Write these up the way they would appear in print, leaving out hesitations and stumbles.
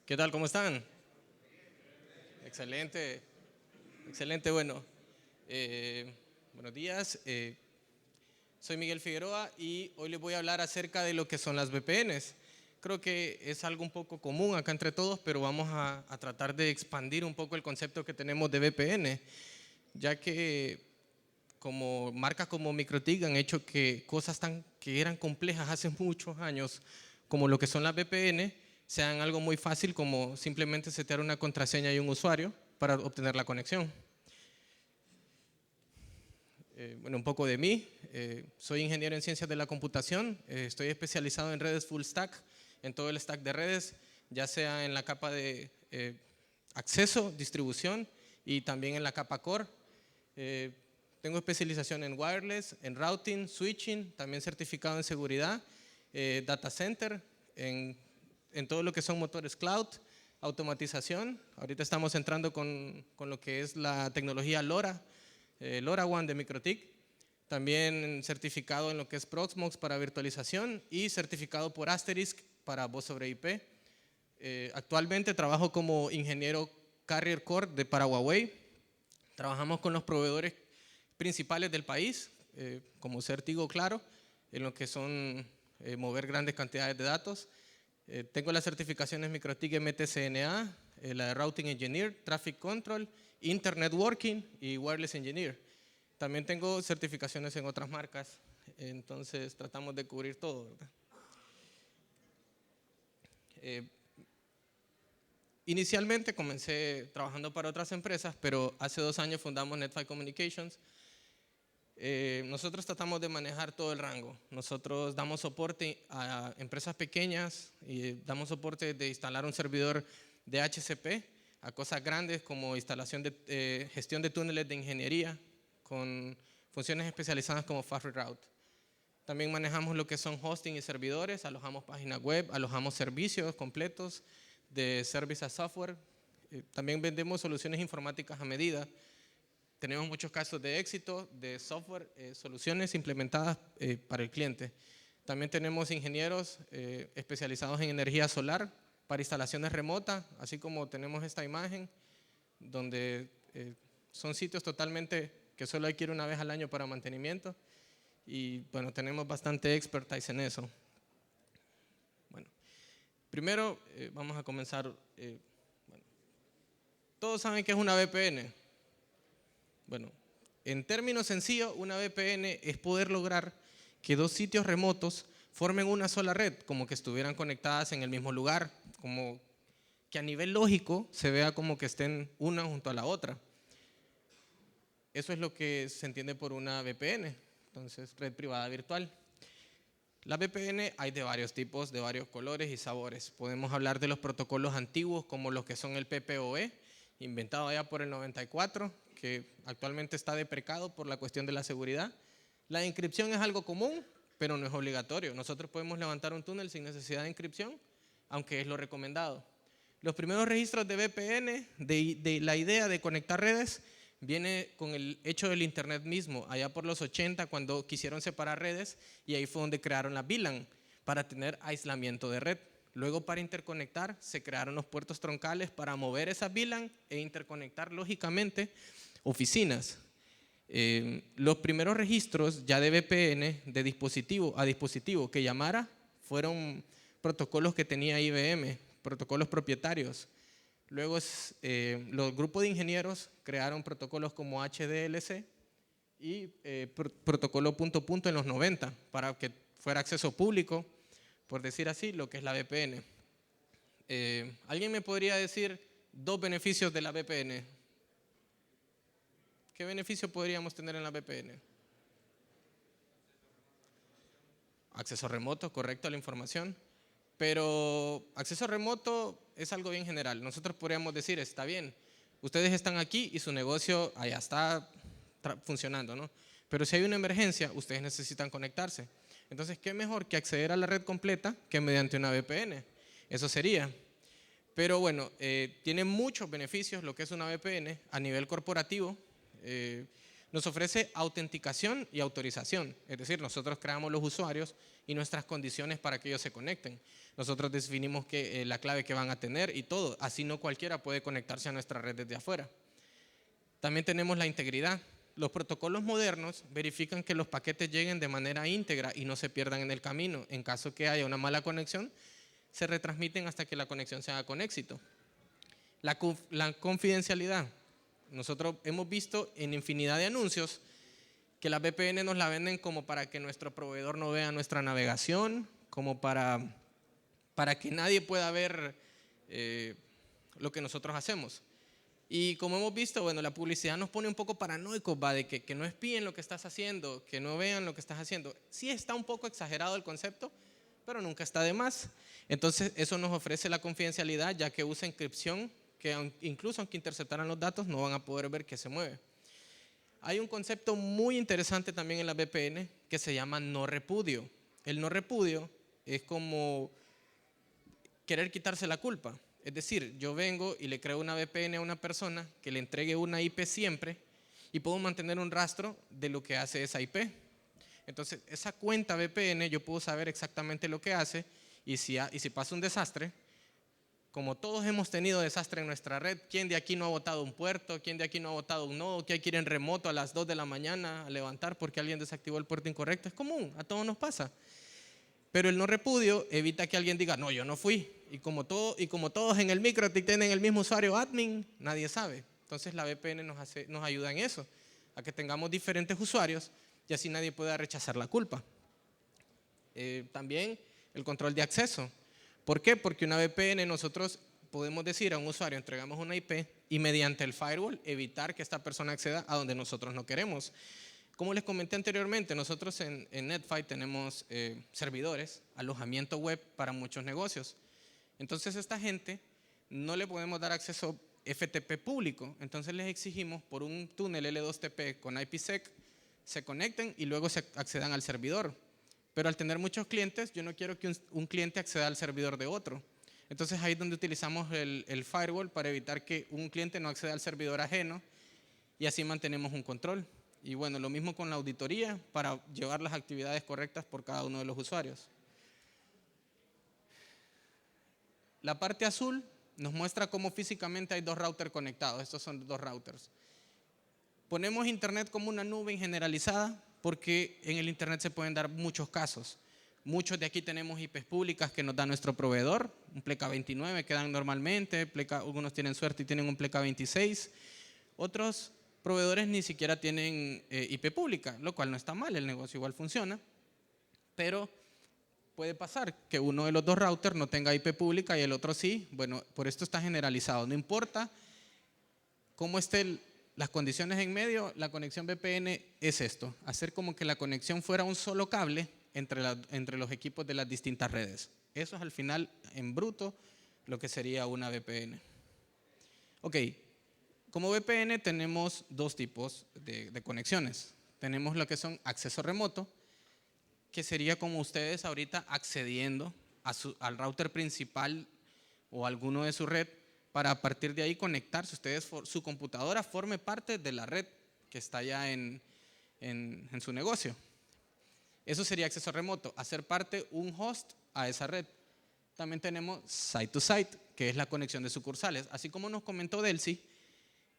¿Qué tal? ¿Cómo están? Excelente, excelente. Bueno, buenos días. Soy Miguel Figueroa y hoy les voy a hablar acerca de lo que son las VPNs. Creo que es algo un poco común acá entre todos, pero vamos a tratar de expandir un poco el concepto que tenemos de VPN, ya que como marcas como MikroTik han hecho que cosas que eran complejas hace muchos años, como lo que son las VPN, sean algo muy fácil como simplemente setear una contraseña y un usuario para obtener la conexión. Bueno, un poco de mí. Soy ingeniero en ciencias de la computación. Estoy especializado en redes full stack, en todo el stack de redes, ya sea en la capa de acceso, distribución y también en la capa core. Tengo especialización en wireless, en routing, switching, también certificado en seguridad, data center, en todo lo que son motores cloud, automatización. Ahorita estamos entrando con lo que es la tecnología LoRa, LoRaWAN de MikroTik. También certificado en lo que es Proxmox para virtualización y certificado por Asterisk para voz sobre IP. Actualmente trabajo como ingeniero Carrier Core para Huawei. Trabajamos con los proveedores principales del país, como Certigo, Claro, en lo que son mover grandes cantidades de datos. Tengo las certificaciones MikroTik MTCNA, la de Routing Engineer, Traffic Control, Internet Working y Wireless Engineer. También tengo certificaciones en otras marcas, entonces tratamos de cubrir todo, ¿verdad? Inicialmente comencé trabajando para otras empresas, pero hace 2 años fundamos NetFi Communications. Nosotros tratamos de manejar todo el rango. Nosotros damos soporte a empresas pequeñas y damos soporte de instalar un servidor de HCP a cosas grandes como instalación de gestión de túneles de ingeniería con funciones especializadas como Fast Reroute. También manejamos lo que son hosting y servidores, alojamos páginas web, alojamos servicios completos de service as software. También vendemos soluciones informáticas a medida. Tenemos muchos casos de éxito de software, soluciones implementadas para el cliente. También tenemos ingenieros especializados en energía solar para instalaciones remotas, así como tenemos esta imagen, donde son sitios totalmente que solo hay que ir una vez al año para mantenimiento. Y bueno, tenemos bastante expertise en eso. Bueno, primero vamos a comenzar. Bueno, todos saben qué es una VPN. Bueno, en términos sencillos, una VPN es poder lograr que 2 sitios remotos formen una sola red, como que estuvieran conectadas en el mismo lugar, como que a nivel lógico se vea como que estén una junto a la otra. Eso es lo que se entiende por una VPN, entonces red privada virtual. La VPN hay de varios tipos, de varios colores y sabores. Podemos hablar de los protocolos antiguos como los que son el PPoE, inventado ya por el 94, que actualmente está deprecado por la cuestión de la seguridad. La encripción es algo común, pero no es obligatorio. Nosotros podemos levantar un túnel sin necesidad de encripción, aunque es lo recomendado. Los primeros registros de VPN, de la idea de conectar redes, viene con el hecho del internet mismo, allá por los 80 cuando quisieron separar redes y ahí fue donde crearon la VLAN para tener aislamiento de red. Luego para interconectar se crearon los puertos troncales para mover esa VLAN e interconectar lógicamente oficinas. Los primeros registros ya de VPN de dispositivo a dispositivo que llamara fueron protocolos que tenía IBM, protocolos propietarios. Luego los grupos de ingenieros crearon protocolos como HDLC y protocolo punto punto en los 90 para que fuera acceso público, por decir así, lo que es la VPN. ¿Alguien me podría decir 2 beneficios de la VPN? ¿Qué beneficio podríamos tener en la VPN? Acceso remoto, correcto a la información. Pero acceso remoto es algo bien general. Nosotros podríamos decir, está bien, ustedes están aquí y su negocio allá está funcionando, ¿no? Pero si hay una emergencia, ustedes necesitan conectarse. Entonces, ¿qué mejor que acceder a la red completa que mediante una VPN? Eso sería. Pero bueno, tiene muchos beneficios lo que es una VPN a nivel corporativo. Nos ofrece autenticación y autorización, es decir, nosotros creamos los usuarios y nuestras condiciones para que ellos se conecten. Nosotros definimos la clave que van a tener y todo, así no cualquiera puede conectarse a nuestra red desde afuera. También tenemos la integridad. Los protocolos modernos verifican que los paquetes lleguen de manera íntegra y no se pierdan en el camino. En caso que haya una mala conexión, se retransmiten hasta que la conexión se haga con éxito. La confidencialidad. Nosotros hemos visto en infinidad de anuncios que las VPN nos la venden como para que nuestro proveedor no vea nuestra navegación, como para que nadie pueda ver lo que nosotros hacemos. Y como hemos visto, bueno, la publicidad nos pone un poco paranoicos, ¿va? De que no espíen lo que estás haciendo, que no vean lo que estás haciendo. Sí está un poco exagerado el concepto, pero nunca está de más. Entonces, eso nos ofrece la confidencialidad, ya que usa encripción, que incluso aunque interceptaran los datos, no van a poder ver qué se mueve. Hay un concepto muy interesante también en la VPN que se llama no repudio. El no repudio es como querer quitarse la culpa. Es decir, yo vengo y le creo una VPN a una persona que le entregue una IP siempre y puedo mantener un rastro de lo que hace esa IP. Entonces, esa cuenta VPN yo puedo saber exactamente lo que hace y si pasa un desastre, como todos hemos tenido desastre en nuestra red, ¿quién de aquí no ha botado un puerto? ¿Quién de aquí no ha botado un nodo? ¿Quién quiere en remoto a las 2 de la mañana a levantar porque alguien desactivó el puerto incorrecto? Es común, a todos nos pasa. Pero el no repudio evita que alguien diga, no, yo no fui. Y como todos en el micro tienen el mismo usuario admin, nadie sabe. Entonces la VPN nos ayuda en eso, a que tengamos diferentes usuarios y así nadie pueda rechazar la culpa. También el control de acceso. ¿Por qué? Porque una VPN nosotros podemos decir a un usuario, entregamos una IP y mediante el firewall evitar que esta persona acceda a donde nosotros no queremos. Como les comenté anteriormente, nosotros en Netfi tenemos servidores, alojamiento web para muchos negocios. Entonces a esta gente no le podemos dar acceso FTP público, entonces les exigimos por un túnel L2TP con IPsec se conecten y luego se accedan al servidor. Pero al tener muchos clientes, yo no quiero que un cliente acceda al servidor de otro. Entonces ahí es donde utilizamos el firewall para evitar que un cliente no acceda al servidor ajeno y así mantenemos un control. Y bueno, lo mismo con la auditoría para llevar las actividades correctas por cada uno de los usuarios. La parte azul nos muestra cómo físicamente hay dos routers conectados. Estos son dos routers. Ponemos internet como una nube generalizada porque en el internet se pueden dar muchos casos. Muchos de aquí tenemos IPs públicas que nos da nuestro proveedor, un pleca 29 que dan normalmente, algunos tienen suerte y tienen un pleca 26. Otros proveedores ni siquiera tienen IP pública, lo cual no está mal, el negocio igual funciona, pero puede pasar que uno de los dos routers no tenga IP pública y el otro sí. Bueno, por esto está generalizado. No importa cómo estén las condiciones en medio, la conexión VPN es esto, hacer como que la conexión fuera un solo cable entre los equipos de las distintas redes. Eso es al final, en bruto, lo que sería una VPN. Ok, como VPN tenemos dos tipos de conexiones. Tenemos lo que son acceso remoto, que sería como ustedes ahorita accediendo al router principal o alguno de su red para a partir de ahí conectarse. Su computadora forme parte de la red que está ya en su negocio. Eso sería acceso remoto, hacer parte un host a esa red. También tenemos site to site, que es la conexión de sucursales. Así como nos comentó Delcy,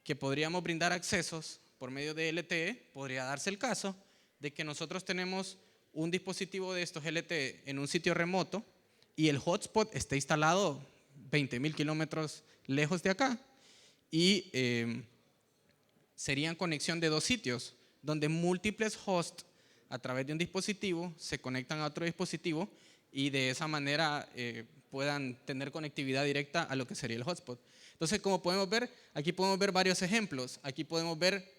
que podríamos brindar accesos por medio de LTE, podría darse el caso de que nosotros tenemos un dispositivo de estos LTE en un sitio remoto y el hotspot está instalado 20.000 kilómetros lejos de acá y serían conexión de dos sitios donde múltiples hosts a través de un dispositivo se conectan a otro dispositivo y de esa manera puedan tener conectividad directa a lo que sería el hotspot. Entonces, como podemos ver, aquí podemos ver varios ejemplos. Aquí podemos ver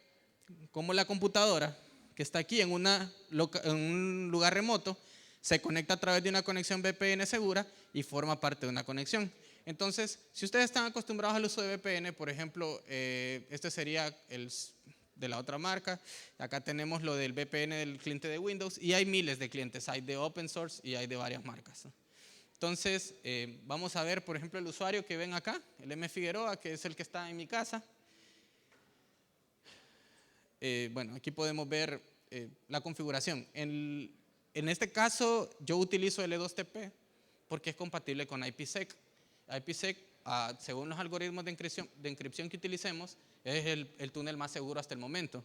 cómo la computadora que está aquí en un lugar remoto se conecta a través de una conexión VPN segura y forma parte de una conexión. Entonces, si ustedes están acostumbrados al uso de VPN, por ejemplo, este sería el de la otra marca. Acá tenemos lo del VPN del cliente de Windows y hay miles de clientes, hay de open source y hay de varias marcas. Entonces, vamos a ver, por ejemplo, el usuario que ven acá, el M. Figueroa, que es el que está en mi casa. bueno, aquí podemos ver la configuración. En este caso, yo utilizo L2TP porque es compatible con IPsec. IPsec, según los algoritmos de encripción que utilicemos, es el túnel más seguro hasta el momento.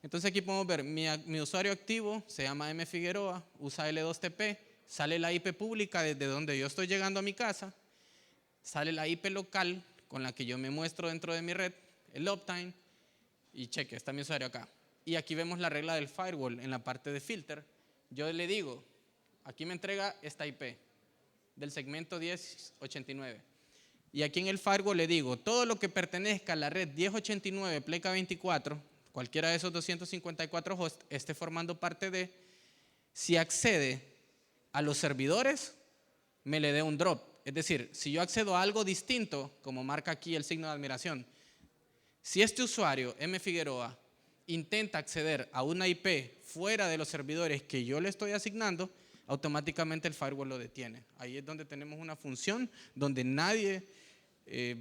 Entonces aquí podemos ver, mi usuario activo se llama M. Figueroa, usa L2TP, sale la IP pública desde donde yo estoy llegando a mi casa, sale la IP local con la que yo me muestro dentro de mi red, el uptime, y cheque, está mi usuario acá. Y aquí vemos la regla del firewall en la parte de filter. Yo le digo, aquí me entrega esta IP del segmento 1089. Y aquí en el firewall le digo, todo lo que pertenezca a la red 1089 pleca 24, cualquiera de esos 254 hosts, esté formando parte de, si accede a los servidores, me le dé un drop. Es decir, si yo accedo a algo distinto, como marca aquí el signo de admiración, si este usuario, M. Figueroa, intenta acceder a una IP fuera de los servidores que yo le estoy asignando, automáticamente el firewall lo detiene. Ahí es donde tenemos una función donde nadie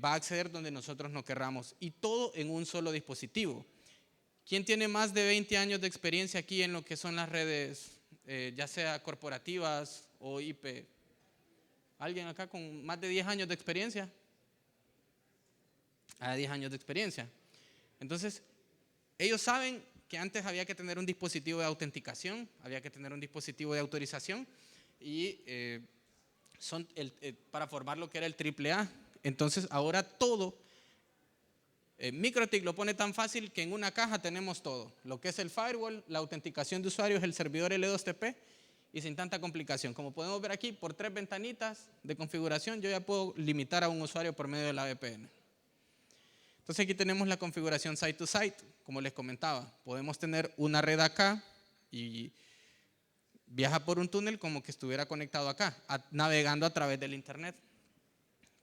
va a acceder donde nosotros no querramos, y todo en un solo dispositivo. ¿Quién tiene más de 20 años de experiencia aquí en lo que son las redes, ya sea corporativas o IP? ¿Alguien acá con más de 10 años de experiencia? 10 años de experiencia. Entonces, ellos saben que antes había que tener un dispositivo de autenticación, había que tener un dispositivo de autorización y para formar lo que era el AAA. Entonces, ahora todo, MikroTik lo pone tan fácil que en una caja tenemos todo. Lo que es el firewall, la autenticación de usuarios, el servidor L2TP y sin tanta complicación. Como podemos ver aquí, por 3 ventanitas de configuración, yo ya puedo limitar a un usuario por medio de la VPN. Entonces aquí tenemos la configuración site to site, como les comentaba. Podemos tener una red acá y viaja por un túnel como que estuviera conectado acá, navegando a través del internet.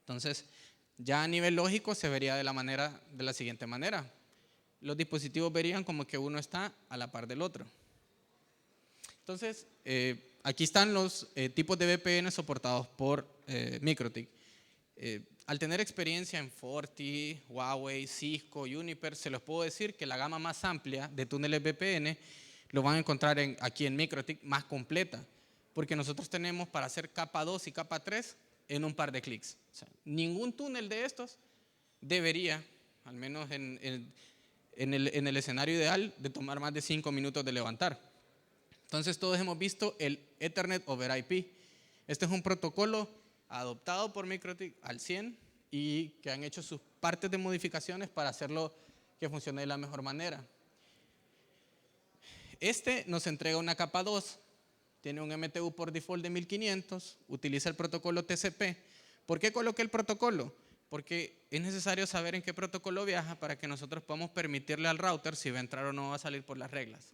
Entonces, ya a nivel lógico se vería de la siguiente manera. Los dispositivos verían como que uno está a la par del otro. Entonces, aquí están los tipos de VPN soportados por MikroTik. Al tener experiencia en Forti, Huawei, Cisco, Juniper, se los puedo decir que la gama más amplia de túneles VPN lo van a encontrar aquí en MikroTik más completa, porque nosotros tenemos para hacer capa 2 y capa 3 en un par de clics. O sea, ningún túnel de estos debería, al menos en el escenario ideal, de tomar más de 5 minutos de levantar. Entonces todos hemos visto el Ethernet over IP. Este es un protocolo adoptado por MikroTik al 100 y que han hecho sus partes de modificaciones para hacerlo que funcione de la mejor manera. Este nos entrega una capa 2, tiene un MTU por default de 1500, utiliza el protocolo TCP. ¿Por qué coloqué el protocolo? Porque es necesario saber en qué protocolo viaja para que nosotros podamos permitirle al router si va a entrar o no va a salir por las reglas.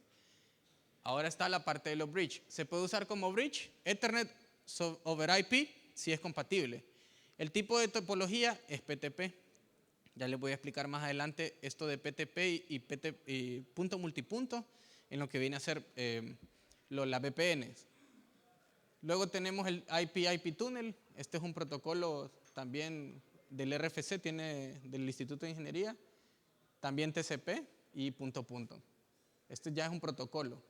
Ahora está la parte de los bridge. Se puede usar como bridge Ethernet over IP si es compatible. El tipo de topología es PTP. Ya les voy a explicar más adelante esto de PTP y punto multipunto en lo que viene a ser las VPNs. Luego tenemos el IP Tunnel. Este es un protocolo también del RFC, del Instituto de Ingeniería. También TCP y punto punto. Este ya es un protocolo.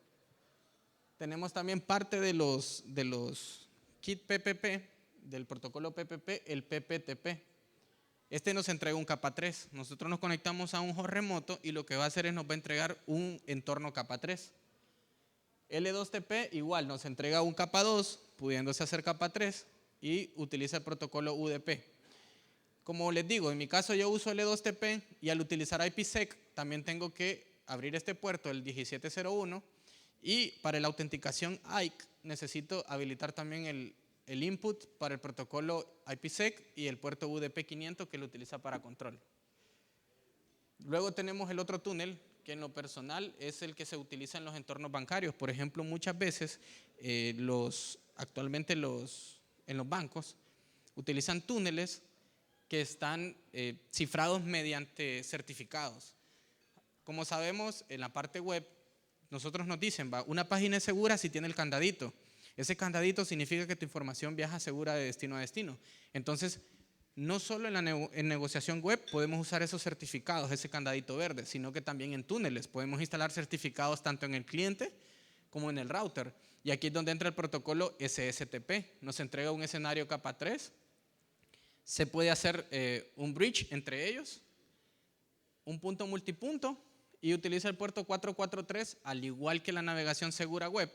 Tenemos también parte de los kit PPP, del protocolo PPP, el PPTP. Este nos entrega un capa 3. Nosotros nos conectamos a un host remoto y lo que va a hacer es nos va a entregar un entorno capa 3. L2TP igual nos entrega un capa 2, pudiéndose hacer capa 3 y utiliza el protocolo UDP. Como les digo, en mi caso yo uso L2TP y al utilizar IPsec también tengo que abrir este puerto, el 1701, y para la autenticación IKE necesito habilitar también el input para el protocolo IPsec y el puerto UDP 500 que lo utiliza para control. Luego tenemos el otro túnel que en lo personal es el que se utiliza en los entornos bancarios. Por ejemplo, muchas veces actualmente en los bancos utilizan túneles que están cifrados mediante certificados. Como sabemos, en la parte web nosotros nos dicen, una página es segura si tiene el candadito. Ese candadito significa que tu información viaja segura de destino a destino. Entonces, no solo en negociación web podemos usar esos certificados, ese candadito verde, sino que también en túneles podemos instalar certificados tanto en el cliente como en el router. Y aquí es donde entra el protocolo SSTP. Nos entrega un escenario capa 3. Se puede hacer un bridge entre ellos, un punto multipunto, y utiliza el puerto 443 al igual que la navegación segura web.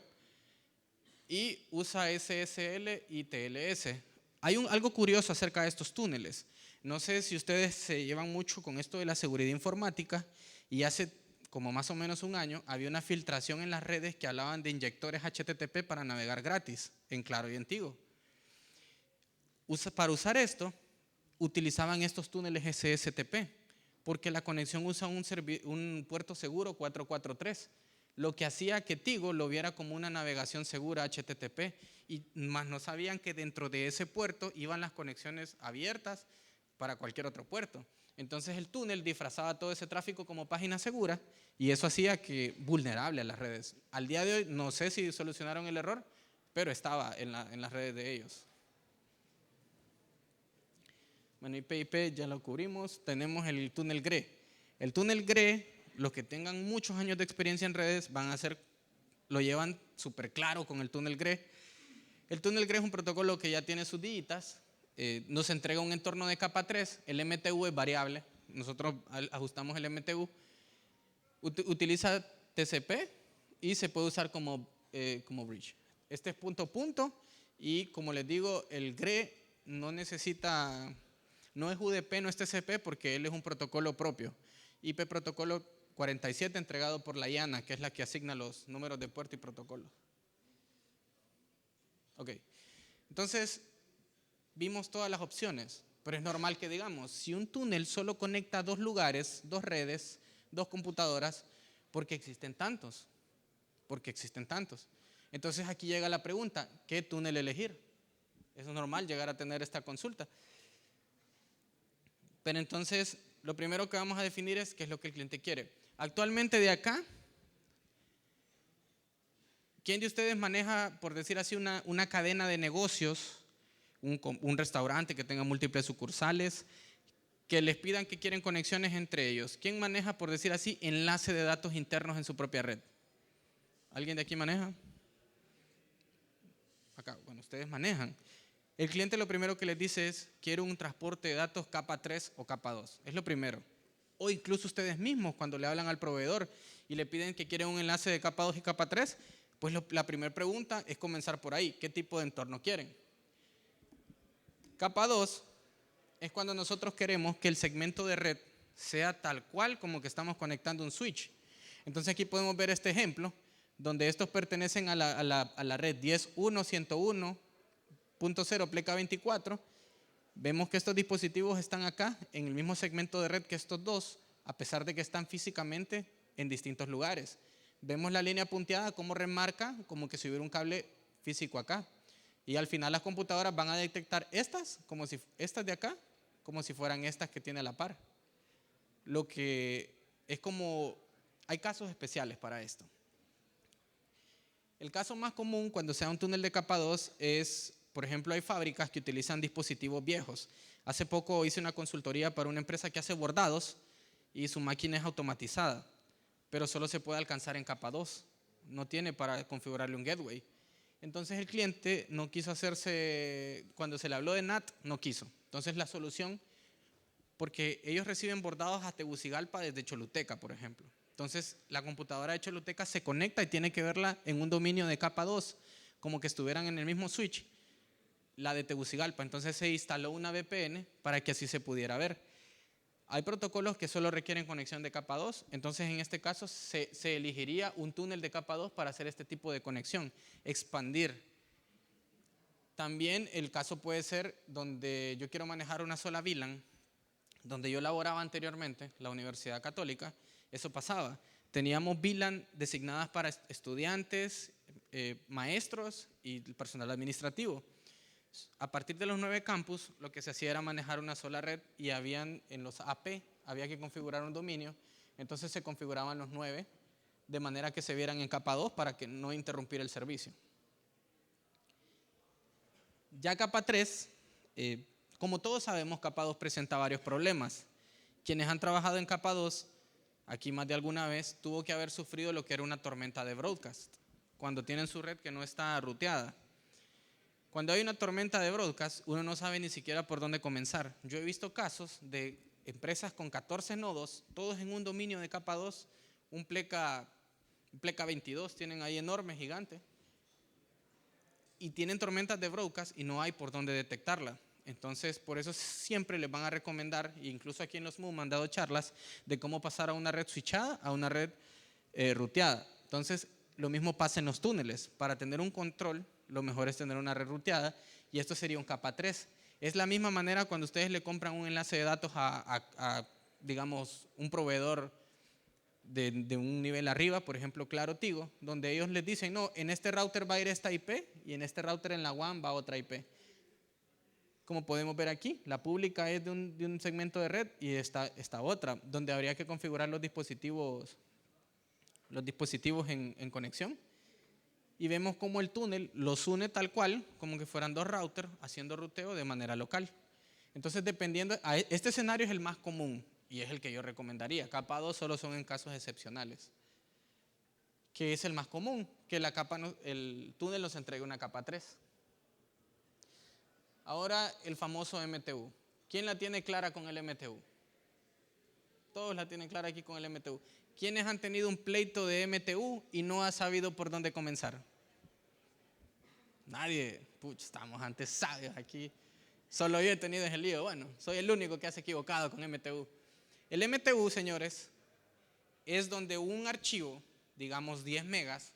Y usa SSL y TLS. Hay algo curioso acerca de estos túneles. No sé si ustedes se llevan mucho con esto de la seguridad informática, y hace como más o menos un año había una filtración en las redes que hablaban de inyectores HTTP para navegar gratis en Claro y en Tigo. Para usar esto, utilizaban estos túneles SSTP, porque la conexión usa un puerto seguro 443, lo que hacía que Tigo lo viera como una navegación segura HTTP, y más no sabían que dentro de ese puerto iban las conexiones abiertas para cualquier otro puerto. Entonces el túnel disfrazaba todo ese tráfico como página segura, y eso hacía que vulnerable a las redes. Al día de hoy no sé si solucionaron el error, pero estaba en las redes de ellos. Bueno, IP ya lo cubrimos. Tenemos el túnel GRE. El túnel GRE, los que tengan muchos años de experiencia en redes lo llevan súper claro con el túnel GRE. El túnel GRE es un protocolo que ya tiene sus dígitas. Nos entrega un entorno de capa 3. El MTU es variable. Nosotros ajustamos el MTU. Utiliza TCP y se puede usar como bridge. Este es punto a punto, y como les digo, el GRE no es UDP, no es TCP, porque él es un protocolo propio. IP protocolo 47 entregado por la IANA, que es la que asigna los números de puerto y protocolo. Ok, entonces vimos todas las opciones, pero es normal que digamos, si un túnel solo conecta dos lugares, dos redes, dos computadoras, ¿por qué existen tantos? Porque existen tantos. Entonces aquí llega la pregunta, ¿qué túnel elegir? Es normal llegar a tener esta consulta. Pero entonces, lo primero que vamos a definir es qué es lo que el cliente quiere. Actualmente de acá, ¿quién de ustedes maneja, por decir así, una cadena de negocios, un restaurante que tenga múltiples sucursales, que les pidan que quieren conexiones entre ellos? ¿Quién maneja, por decir así, enlace de datos internos en su propia red? ¿Alguien de aquí maneja? Acá, bueno, ustedes manejan. El cliente lo primero que les dice es, quiero un transporte de datos capa 3 o capa 2. Es lo primero. O incluso ustedes mismos, cuando le hablan al proveedor y le piden que quieren un enlace de capa 2 y capa 3, pues la primera pregunta es comenzar por ahí. ¿Qué tipo de entorno quieren? Capa 2 es cuando nosotros queremos que el segmento de red sea tal cual como que estamos conectando un switch. Entonces aquí podemos ver este ejemplo, donde estos pertenecen a la red 10.1.101.0 pleca 24. Vemos que estos dispositivos están acá en el mismo segmento de red que estos dos, a pesar de que están físicamente en distintos lugares. Vemos la línea punteada como remarca como que si hubiera un cable físico acá. Y al final las computadoras van a detectar estas de acá como si fueran estas que tiene a la par. Lo que es como, hay casos especiales para esto. El caso más común cuando sea un túnel de capa 2 es, por ejemplo, hay fábricas que utilizan dispositivos viejos. Hace poco hice una consultoría para una empresa que hace bordados y su máquina es automatizada, pero solo se puede alcanzar en capa 2. No tiene para configurarle un gateway. Entonces el cliente no quiso cuando se le habló de NAT, no quiso. Entonces la solución, porque ellos reciben bordados a Tegucigalpa desde Choluteca, por ejemplo. Entonces la computadora de Choluteca se conecta y tiene que verla en un dominio de capa 2, como que estuvieran en el mismo switch, la de Tegucigalpa. Entonces se instaló una VPN para que así se pudiera ver. Hay protocolos que solo requieren conexión de capa 2, entonces en este caso se elegiría un túnel de capa 2 para hacer este tipo de conexión, expandir. También el caso puede ser donde yo quiero manejar una sola VLAN. Donde yo laboraba anteriormente, la Universidad Católica, eso pasaba. Teníamos VLAN designadas para estudiantes, maestros y personal administrativo. A partir de los 9 campus, lo que se hacía era manejar una sola red, y en los AP había que configurar un dominio. Entonces se configuraban los 9 de manera que se vieran en capa 2 para que no interrumpiera el servicio. Ya capa 3, Como todos sabemos, capa 2 presenta varios problemas. Quienes han trabajado en capa 2, aquí más de alguna vez, tuvo que haber sufrido lo que era una tormenta de broadcast, cuando tienen su red que no está ruteada. Cuando hay una tormenta de broadcast, uno no sabe ni siquiera por dónde comenzar. Yo he visto casos de empresas con 14 nodos, todos en un dominio de capa 2, un pleca 22 tienen ahí enorme, gigante, y tienen tormentas de broadcast y no hay por dónde detectarla. Entonces, por eso siempre les van a recomendar, incluso aquí en los MOOC me han dado charlas de cómo pasar a una red switchada a una red ruteada. Entonces, lo mismo pasa en los túneles. Para tener un control, lo mejor es tener una red ruteada, y esto sería un capa 3. Es la misma manera cuando ustedes le compran un enlace de datos a digamos, un proveedor de un nivel arriba, por ejemplo, Claro Tigo, donde ellos les dicen, no, en este router va a ir esta IP y en este router en la WAN va otra IP. Como podemos ver aquí, la pública es de un segmento de red y esta otra, donde habría que configurar los dispositivos en conexión. Y vemos cómo el túnel los une tal cual, como que fueran dos routers haciendo ruteo de manera local. Entonces, dependiendo, este escenario es el más común y es el que yo recomendaría. Capa 2 solo son en casos excepcionales. ¿Qué es el más común? Que el túnel nos entregue una capa 3. Ahora el famoso MTU. ¿Quién la tiene clara con el MTU? Todos la tienen clara aquí con el MTU. ¿Quiénes han tenido un pleito de MTU y no ha sabido por dónde comenzar? Nadie. Puch, estamos antes sabios aquí. Solo yo he tenido ese lío. Bueno, soy el único que se ha equivocado con MTU. El MTU, señores, es donde un archivo, digamos 10 megas,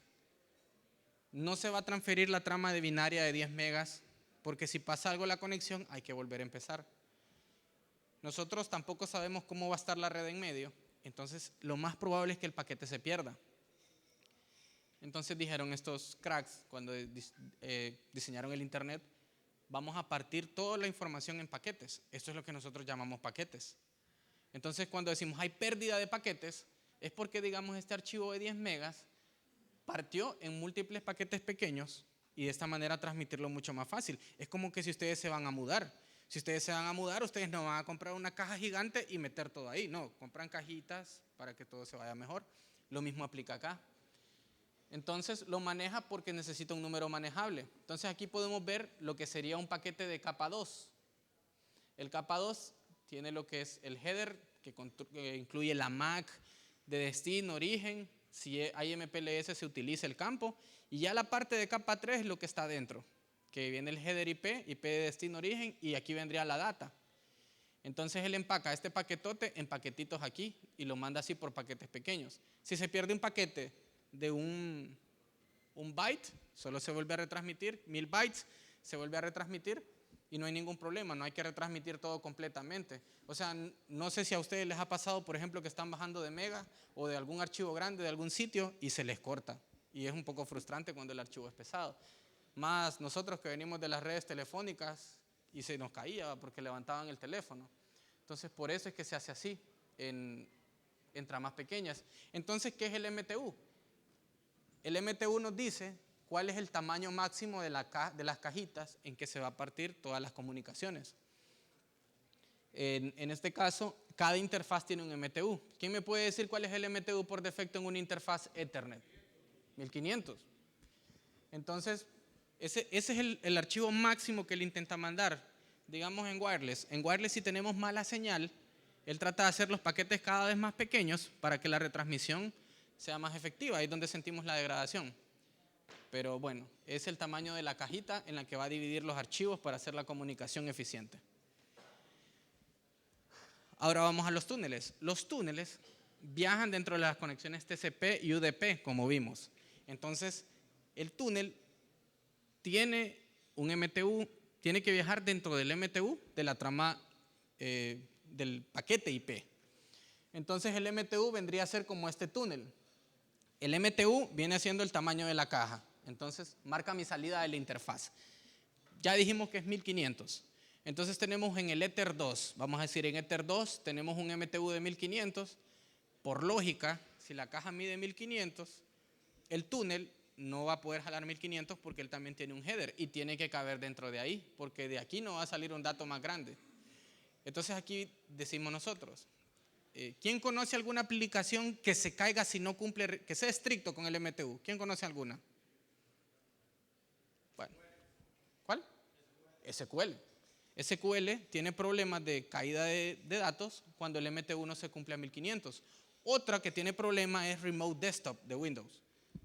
no se va a transferir la trama de binaria de 10 megas, porque si pasa algo en la conexión hay que volver a empezar. Nosotros tampoco sabemos cómo va a estar la red en medio, entonces lo más probable es que el paquete se pierda. Entonces dijeron estos cracks cuando diseñaron el internet, vamos a partir toda la información en paquetes. Esto es lo que nosotros llamamos paquetes. Entonces cuando decimos hay pérdida de paquetes, es porque digamos este archivo de 10 megas partió en múltiples paquetes pequeños y de esta manera transmitirlo mucho más fácil. Es como que si ustedes se van a mudar. Si ustedes se van a mudar, ustedes no van a comprar una caja gigante y meter todo ahí. No, compran cajitas para que todo se vaya mejor. Lo mismo aplica acá. Entonces lo maneja porque necesita un número manejable. Entonces aquí podemos ver lo que sería un paquete de capa 2. El capa 2 tiene lo que es el header, que incluye la MAC de destino, origen. Si hay MPLS se utiliza el campo. Y ya la parte de capa 3 es lo que está adentro, que viene el header IP de destino, origen, y aquí vendría la data. Entonces él empaca este paquetote en paquetitos aquí y lo manda así por paquetes pequeños. Si se pierde un paquete de un byte, solo se vuelve a retransmitir, 1000 bytes, se vuelve a retransmitir y no hay ningún problema, no hay que retransmitir todo completamente. O sea, no sé si a ustedes les ha pasado, por ejemplo, que están bajando de mega o de algún archivo grande de algún sitio y se les corta. Y es un poco frustrante cuando el archivo es pesado. Más nosotros que venimos de las redes telefónicas y se nos caía porque levantaban el teléfono. Entonces, por eso es que se hace así, en tramas pequeñas. Entonces, ¿qué es el MTU? El MTU nos dice cuál es el tamaño máximo de las cajitas en que se va a partir todas las comunicaciones. En este caso, cada interfaz tiene un MTU. ¿Quién me puede decir cuál es el MTU por defecto en una interfaz Ethernet? 1500. Entonces, ese es el archivo máximo que él intenta mandar. Digamos en wireless. En wireless, si tenemos mala señal, él trata de hacer los paquetes cada vez más pequeños para que la retransmisión sea más efectiva. Ahí es donde sentimos la degradación. Pero bueno, es el tamaño de la cajita en la que va a dividir los archivos para hacer la comunicación eficiente. Ahora vamos a los túneles. Los túneles viajan dentro de las conexiones TCP y UDP, como vimos. Entonces, el túnel tiene un MTU, tiene que viajar dentro del MTU de la trama del paquete IP. Entonces, el MTU vendría a ser como este túnel. El MTU viene siendo el tamaño de la caja. Entonces, marca mi salida de la interfaz. Ya dijimos que es 1500. Entonces, tenemos en el Ether 2, vamos a decir, en Ether 2 tenemos un MTU de 1500. Por lógica, si la caja mide 1500, el túnel no va a poder jalar 1500 porque él también tiene un header y tiene que caber dentro de ahí, porque de aquí no va a salir un dato más grande. Entonces aquí decimos nosotros, ¿quién conoce alguna aplicación que se caiga si no cumple, que sea estricto con el MTU? ¿Quién conoce alguna? Bueno, ¿cuál? SQL. SQL tiene problemas de caída de datos cuando el MTU no se cumple a 1500. Otra que tiene problema es Remote Desktop de Windows.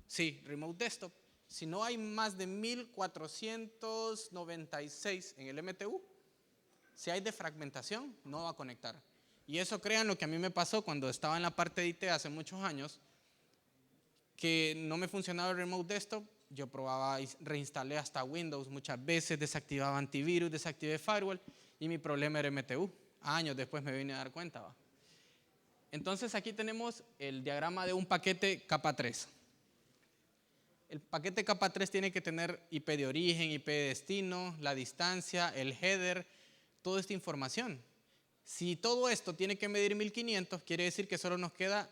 Sí, Remote Desktop. Si no hay más de 1496 en el MTU, si hay defragmentación, no va a conectar. Y eso, crean lo que a mí me pasó cuando estaba en la parte de IT hace muchos años, que no me funcionaba el Remote Desktop. Yo probaba y reinstalé hasta Windows muchas veces, desactivaba antivirus, desactivé firewall y mi problema era MTU. Años después me vine a dar cuenta. ¿Va? Entonces aquí tenemos el diagrama de un paquete capa 3. El paquete capa 3 tiene que tener IP de origen, IP de destino, la distancia, el header, toda esta información. Si todo esto tiene que medir 1500, quiere decir que solo nos queda,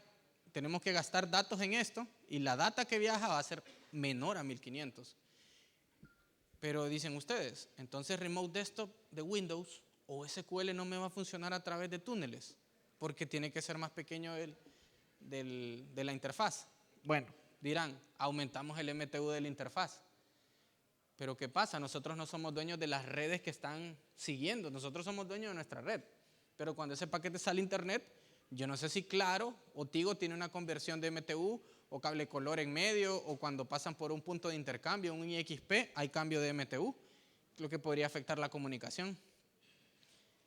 tenemos que gastar datos en esto y la data que viaja va a ser menor a 1500. Pero dicen ustedes, entonces Remote Desktop de Windows o SQL no me va a funcionar a través de túneles, porque tiene que ser más pequeño de la interfaz. Bueno, dirán, aumentamos el MTU de la interfaz. Pero ¿qué pasa? Nosotros no somos dueños de las redes que están siguiendo, nosotros somos dueños de nuestra red. Pero cuando ese paquete sale a internet, yo no sé si Claro o Tigo tiene una conversión de MTU o cable color en medio, o cuando pasan por un punto de intercambio, un IXP, hay cambio de MTU, lo que podría afectar la comunicación.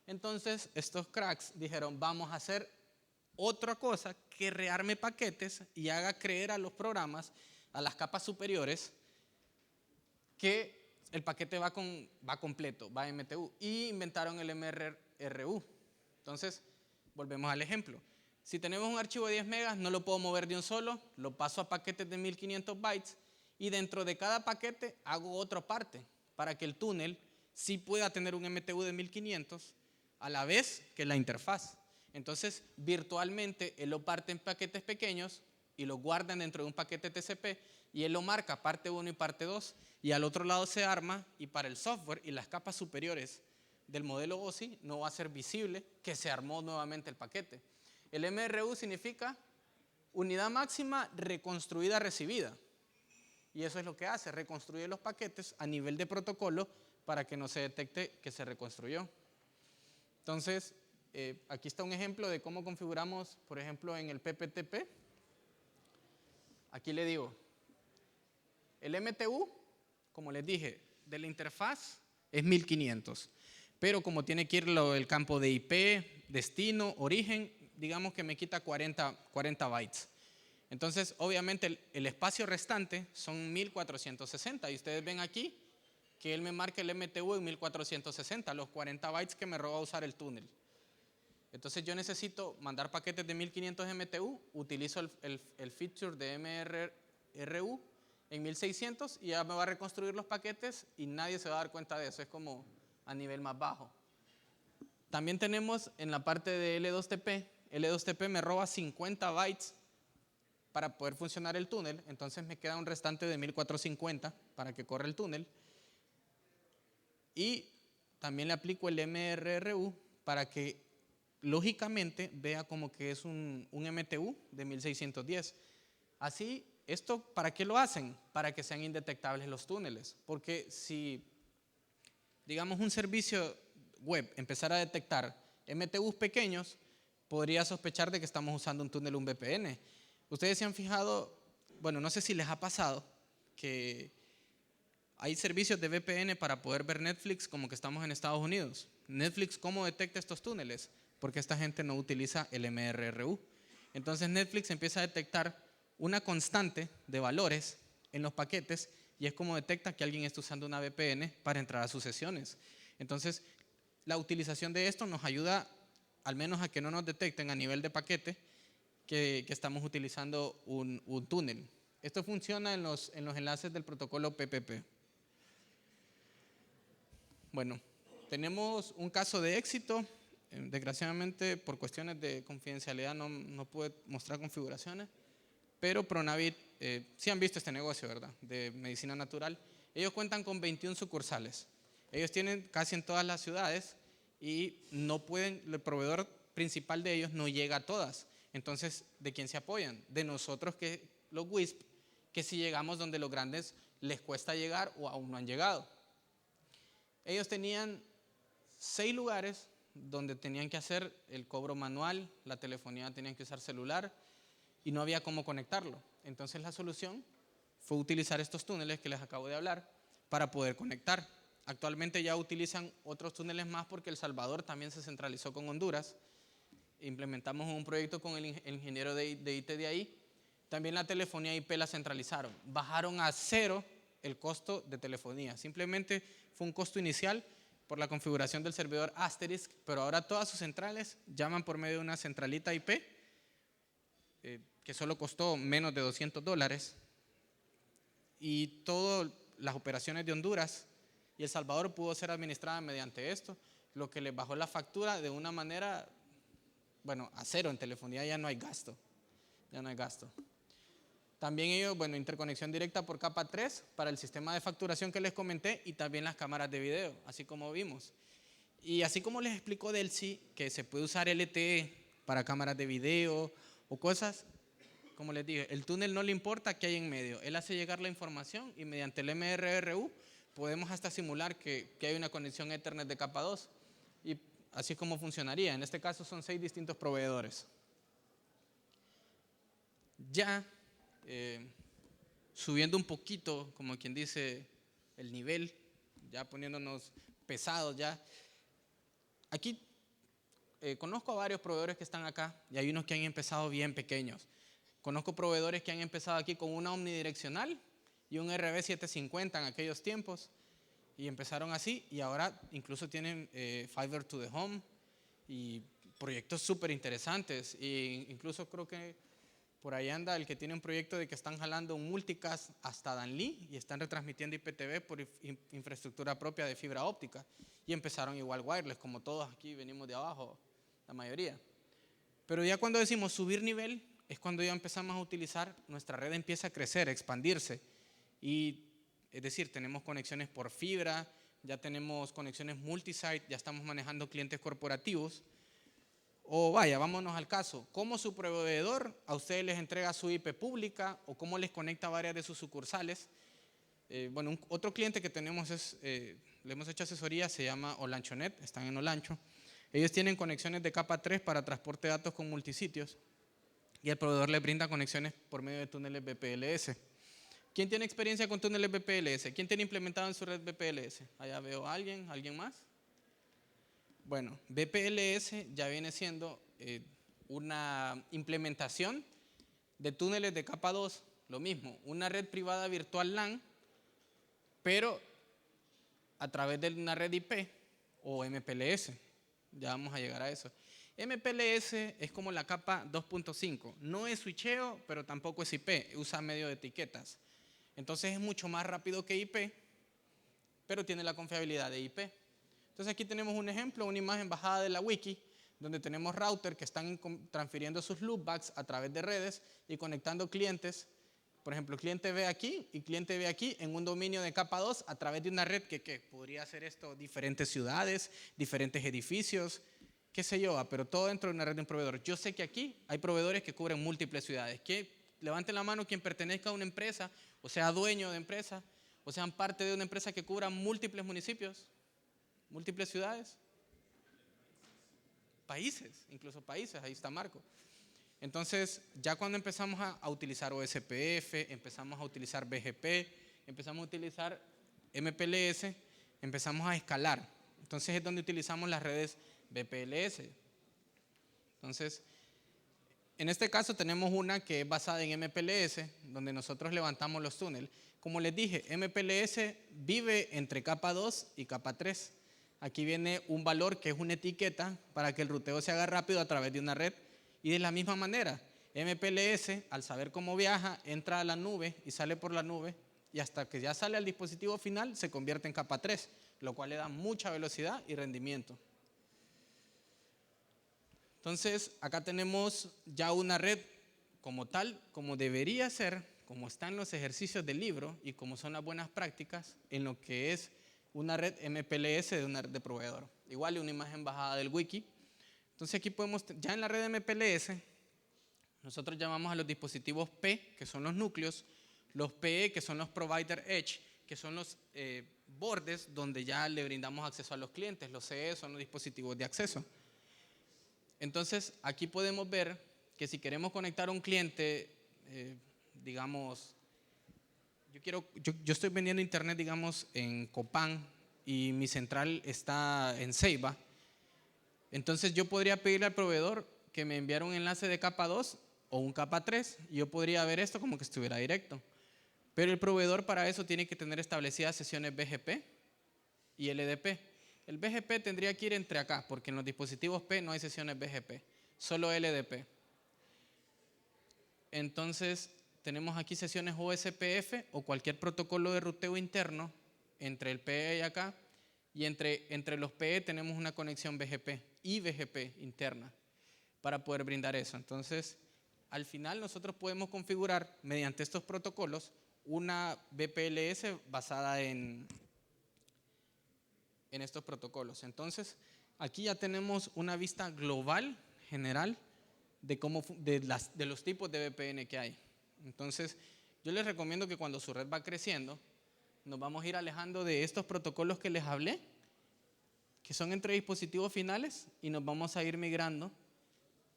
Entonces, estos cracks dijeron, vamos a hacer otra cosa que rearme paquetes y haga creer a los programas, a las capas superiores, que el paquete va completo, va MTU, y inventaron el MRU. Entonces, volvemos al ejemplo. Si tenemos un archivo de 10 megas, no lo puedo mover de un solo, lo paso a paquetes de 1500 bytes y dentro de cada paquete hago otra parte para que el túnel sí pueda tener un MTU de 1500 a la vez que la interfaz. Entonces, virtualmente, él lo parte en paquetes pequeños y lo guardan dentro de un paquete TCP y él lo marca parte 1 y parte 2 y al otro lado se arma y para el software y las capas superiores del modelo OSI no va a ser visible que se armó nuevamente el paquete. El MRU significa unidad máxima reconstruida recibida. Y eso es lo que hace, reconstruye los paquetes a nivel de protocolo para que no se detecte que se reconstruyó. Entonces, aquí está un ejemplo de cómo configuramos, por ejemplo, en el PPTP. Aquí le digo, el MTU, como les dije, de la interfaz es 1500. Pero como tiene que ir el campo de IP, destino, origen, digamos que me quita 40 bytes. Entonces, obviamente, el espacio restante son 1460. Y ustedes ven aquí que él me marca el MTU en 1460, los 40 bytes que me roba usar el túnel. Entonces, yo necesito mandar paquetes de 1500 MTU, utilizo el feature de MRU en 1600 y ya me va a reconstruir los paquetes y nadie se va a dar cuenta de eso. Es como a nivel más bajo. También tenemos en la parte de L2TP, L2TP me roba 50 bytes para poder funcionar el túnel, entonces me queda un restante de 1450 para que corra el túnel. Y también le aplico el MRU para que lógicamente vea como que es un MTU de 1610. Así, ¿esto para qué lo hacen? Para que sean indetectables los túneles. Porque si, digamos, un servicio web empezara a detectar MTUs pequeños, podría sospechar de que estamos usando un túnel, un VPN. Ustedes se han fijado, bueno, no sé si les ha pasado que hay servicios de VPN para poder ver Netflix como que estamos en Estados Unidos. Netflix, ¿cómo detecta estos túneles? Porque esta gente no utiliza el MRU. Entonces Netflix empieza a detectar una constante de valores en los paquetes y es como detecta que alguien está usando una VPN para entrar a sus sesiones. Entonces, la utilización de esto nos ayuda al menos a que no nos detecten a nivel de paquete que estamos utilizando un túnel. Esto funciona en los enlaces del protocolo PPP. Bueno, tenemos un caso de éxito. Desgraciadamente, por cuestiones de confidencialidad no pude mostrar configuraciones, pero Pronavit, sí han visto este negocio, ¿verdad? De medicina natural. Ellos cuentan con 21 sucursales. Ellos tienen casi en todas las ciudades y no pueden, el proveedor principal de ellos no llega a todas. Entonces, ¿de quién se apoyan? De nosotros, que los WISP, que si llegamos donde los grandes les cuesta llegar o aún no han llegado. Ellos tenían 6 lugares donde tenían que hacer el cobro manual, la telefonía tenían que usar celular y no había cómo conectarlo. Entonces la solución fue utilizar estos túneles que les acabo de hablar para poder conectar. Actualmente ya utilizan otros túneles más porque El Salvador también se centralizó con Honduras. Implementamos un proyecto con el ingeniero de IT de ahí. También la telefonía IP la centralizaron. Bajaron a 0 el costo de telefonía. Simplemente fue un costo inicial por la configuración del servidor Asterisk, pero ahora todas sus centrales llaman por medio de una centralita IP que solo costó menos de $200, y todas las operaciones de Honduras y El Salvador pudo ser administradas mediante esto, lo que les bajó la factura de una manera, bueno, a 0. En telefonía ya no hay gasto, También ellos, bueno, interconexión directa por capa 3 para el sistema de facturación que les comenté y también las cámaras de video, así como vimos. Y así como les explicó Delcy, que se puede usar LTE para cámaras de video o cosas, como les dije, el túnel no le importa qué hay en medio. Él hace llegar la información y mediante el MRRU podemos hasta simular que hay una conexión Ethernet de capa 2. Y así es como funcionaría. En este caso son 6 distintos proveedores. Ya subiendo un poquito, como quien dice, el nivel, ya poniéndonos pesados ya. Aquí conozco a varios proveedores que están acá y hay unos que han empezado bien pequeños. Conozco proveedores que han empezado aquí con una omnidireccional y un RB750 en aquellos tiempos y empezaron así, y ahora incluso tienen Fiber to the Home y proyectos súper interesantes. E incluso creo que por ahí anda el que tiene un proyecto de que están jalando un multicast hasta Danlí y están retransmitiendo IPTV por infraestructura propia de fibra óptica. Y empezaron igual wireless, como todos aquí venimos de abajo, la mayoría. Pero ya cuando decimos subir nivel, es cuando ya empezamos a utilizar, nuestra red empieza a crecer, a expandirse. Y es decir, tenemos conexiones por fibra, ya tenemos conexiones multisite, ya estamos manejando clientes corporativos. O vaya, vámonos al caso, ¿cómo su proveedor a ustedes les entrega su IP pública o cómo les conecta varias de sus sucursales? Bueno, otro cliente que tenemos le hemos hecho asesoría, se llama Olanchonet, están en Olancho. Ellos tienen conexiones de capa 3 para transporte de datos con multisitios y el proveedor les brinda conexiones por medio de túneles VPLS. ¿Quién tiene experiencia con túneles VPLS? ¿Quién tiene implementado en su red VPLS? Allá veo a alguien más. Bueno, VPLS ya viene siendo una implementación de túneles de capa 2, lo mismo, una red privada virtual LAN, pero a través de una red IP o MPLS. Ya vamos a llegar a eso. MPLS es como la capa 2.5, no es switcheo, pero tampoco es IP, usa medio de etiquetas. Entonces es mucho más rápido que IP, pero tiene la confiabilidad de IP. Entonces aquí tenemos un ejemplo, una imagen bajada de la wiki, donde tenemos routers que están transfiriendo sus loopbacks a través de redes y conectando clientes. Por ejemplo, cliente B aquí y cliente B aquí en un dominio de capa 2 a través de una red que podría hacer esto diferentes ciudades, diferentes edificios, qué sé yo, pero todo dentro de una red de un proveedor. Yo sé que aquí hay proveedores que cubren múltiples ciudades. Que levanten la mano quien pertenezca a una empresa, o sea dueño de empresa, o sean parte de una empresa que cubra múltiples municipios, múltiples ciudades, países, incluso países, ahí está Marco. Entonces, ya cuando empezamos a utilizar OSPF, empezamos a utilizar BGP, empezamos a utilizar MPLS, empezamos a escalar. Entonces es donde utilizamos las redes VPLS. Entonces, en este caso tenemos una que es basada en MPLS, donde nosotros levantamos los túneles. Como les dije, MPLS vive entre capa 2 y capa 3. Aquí viene un valor que es una etiqueta para que el ruteo se haga rápido a través de una red. Y de la misma manera, MPLS, al saber cómo viaja, entra a la nube y sale por la nube, y hasta que ya sale al dispositivo final se convierte en capa 3, lo cual le da mucha velocidad y rendimiento. Entonces, acá tenemos ya una red como tal, como debería ser, como están los ejercicios del libro y como son las buenas prácticas en lo que es una red MPLS de una red de proveedor. Igual una imagen bajada del wiki. Entonces aquí podemos, ya en la red MPLS, nosotros llamamos a los dispositivos P, que son los núcleos, los PE, que son los Provider Edge, que son los bordes donde ya le brindamos acceso a los clientes. Los CE son los dispositivos de acceso. Entonces, aquí podemos ver que si queremos conectar a un cliente, digamos, yo estoy vendiendo internet, digamos, en Copán y mi central está en Ceiba. Entonces, yo podría pedirle al proveedor que me enviara un enlace de capa 2 o un capa 3 y yo podría ver esto como que estuviera directo. Pero el proveedor para eso tiene que tener establecidas sesiones BGP y LDP. El BGP tendría que ir entre acá, porque en los dispositivos P no hay sesiones BGP, solo LDP. Entonces, tenemos aquí sesiones OSPF o cualquier protocolo de ruteo interno entre el PE y acá, y entre los PE tenemos una conexión BGP y BGP interna para poder brindar eso. Entonces, al final nosotros podemos configurar mediante estos protocolos una VPLS basada en estos protocolos. Entonces, aquí ya tenemos una vista global, general, de los tipos de VPN que hay. Entonces, yo les recomiendo que cuando su red va creciendo, nos vamos a ir alejando de estos protocolos que les hablé, que son entre dispositivos finales, y nos vamos a ir migrando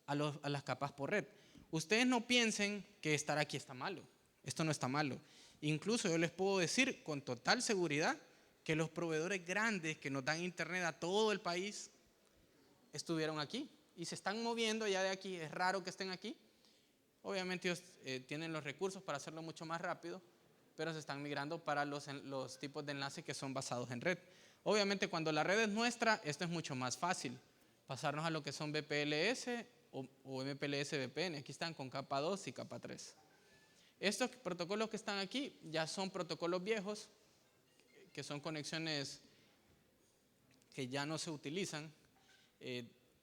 a las capas por red. Ustedes no piensen que estar aquí está malo. Esto no está malo. Incluso yo les puedo decir con total seguridad que los proveedores grandes que nos dan internet a todo el país estuvieron aquí y se están moviendo ya de aquí. Es raro que estén aquí. Obviamente ellos tienen los recursos para hacerlo mucho más rápido, pero se están migrando para los tipos de enlaces que son basados en red. Obviamente cuando la red es nuestra, esto es mucho más fácil. Pasarnos a lo que son VPLS o MPLS VPN. Aquí están con capa 2 y capa 3. Estos protocolos que están aquí ya son protocolos viejos, que son conexiones que ya no se utilizan.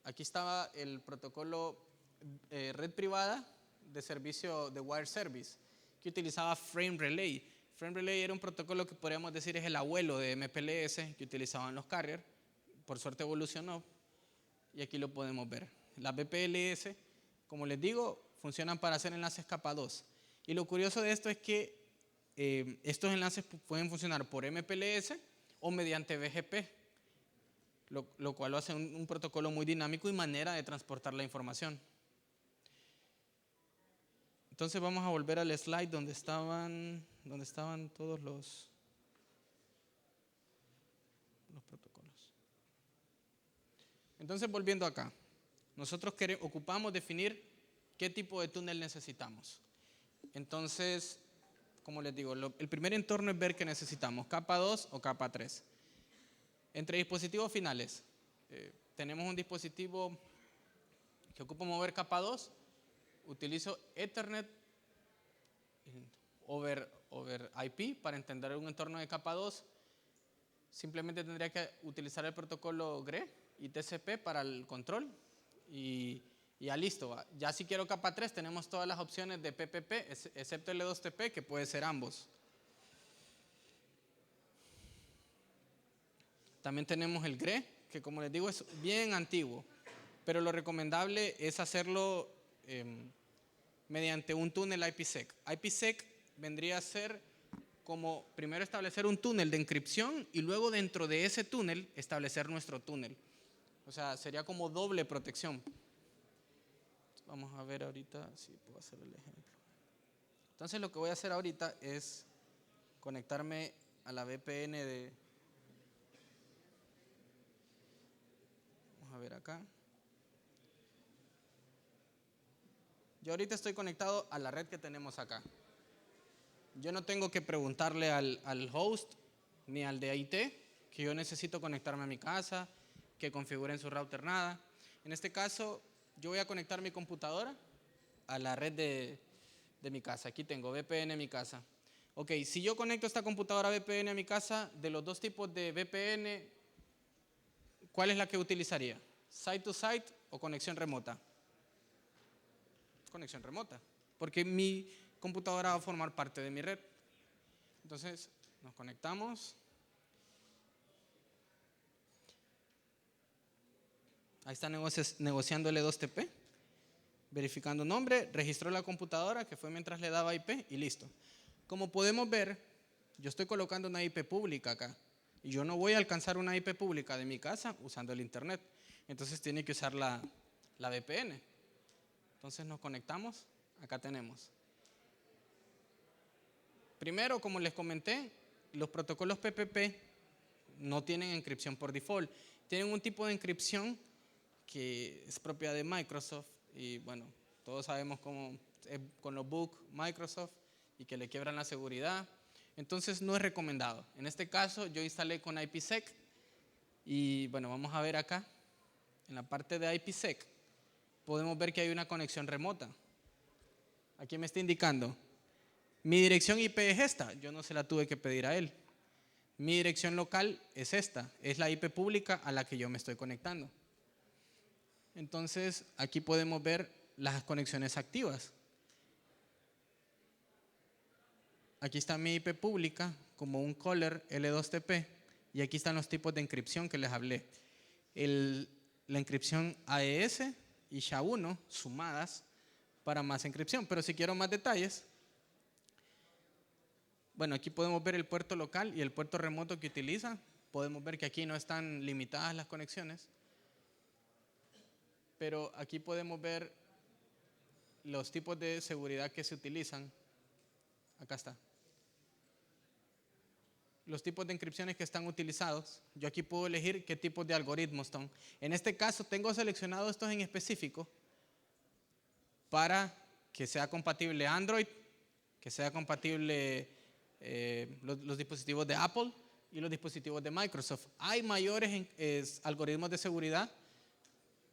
Aquí estaba el protocolo red privada de servicio de Wire Service, que utilizaba Frame Relay. Frame Relay era un protocolo que podríamos decir es el abuelo de MPLS que utilizaban los carriers. Por suerte evolucionó y aquí lo podemos ver. Las VPLS, como les digo, funcionan para hacer enlaces capa 2. Y lo curioso de esto es que estos enlaces pueden funcionar por MPLS o mediante BGP, lo cual lo hace un protocolo muy dinámico y manera de transportar la información. Entonces vamos a volver al slide donde estaban todos los protocolos. Entonces, volviendo acá, nosotros ocupamos definir qué tipo de túnel necesitamos. Entonces, como les digo, el primer entorno es ver qué necesitamos, capa 2 o capa 3. Entre dispositivos finales, tenemos un dispositivo que ocupa mover capa 2, utilizo Ethernet over IP para entender un entorno de capa 2. Simplemente tendría que utilizar el protocolo GRE y TCP para el control y ya listo. Ya si quiero capa 3 tenemos todas las opciones de PPP, excepto L2TP, que puede ser ambos. También tenemos el GRE, que como les digo es bien antiguo, pero lo recomendable es hacerlo mediante un túnel IPsec. IPsec vendría a ser como primero establecer un túnel de encripción y luego dentro de ese túnel establecer nuestro túnel. O sea, sería como doble protección. Vamos a ver ahorita si puedo hacer el ejemplo. Entonces lo que voy a hacer ahorita es conectarme a la VPN de... Vamos a ver acá. Yo ahorita estoy conectado a la red que tenemos acá. Yo no tengo que preguntarle al host ni al de IT que yo necesito conectarme a mi casa, que configuren su router, nada. En este caso, yo voy a conectar mi computadora a la red de mi casa. Aquí tengo VPN en mi casa. Ok, si yo conecto esta computadora VPN a mi casa, de los dos tipos de VPN, ¿cuál es la que utilizaría? ¿Site to site o conexión remota? Conexión remota. porque mi computadora va a formar parte de mi red. Entonces, nos conectamos. Ahí está negociando L2TP, verificando nombre, registró la computadora, que fue mientras le daba IP, y listo. Como podemos ver, yo estoy colocando una IP pública acá, y yo no voy a alcanzar una IP pública de mi casa usando el internet. Entonces tiene que usar la VPN. Entonces nos conectamos, acá tenemos. Primero, como les comenté, los protocolos PPP no tienen encripción por default. Tienen un tipo de encripción que es propia de Microsoft y bueno, todos sabemos cómo es con los bugs Microsoft y que le quiebran la seguridad. Entonces no es recomendado. En este caso yo instalé con IPsec y bueno, vamos a ver acá, en la parte de IPsec, podemos ver que hay una conexión remota. Aquí me está indicando, mi dirección IP es esta, yo no se la tuve que pedir a él. Mi dirección local es esta, es la IP pública a la que yo me estoy conectando. Entonces, aquí podemos ver las conexiones activas. Aquí está mi IP pública como un caller L2TP y aquí están los tipos de encripción que les hablé. La encripción AES y SHA-1 sumadas para más encripción. Pero si quiero más detalles, bueno, aquí podemos ver el puerto local y el puerto remoto que utiliza. Podemos ver que aquí no están limitadas las conexiones. Pero aquí podemos ver los tipos de seguridad que se utilizan. Acá está. Los tipos de encripciones que están utilizados. Yo aquí puedo elegir qué tipos de algoritmos son. En este caso tengo seleccionado estos en específico para que sea compatible Android, que sea compatible los dispositivos de Apple y los dispositivos de Microsoft. Hay mayores algoritmos de seguridad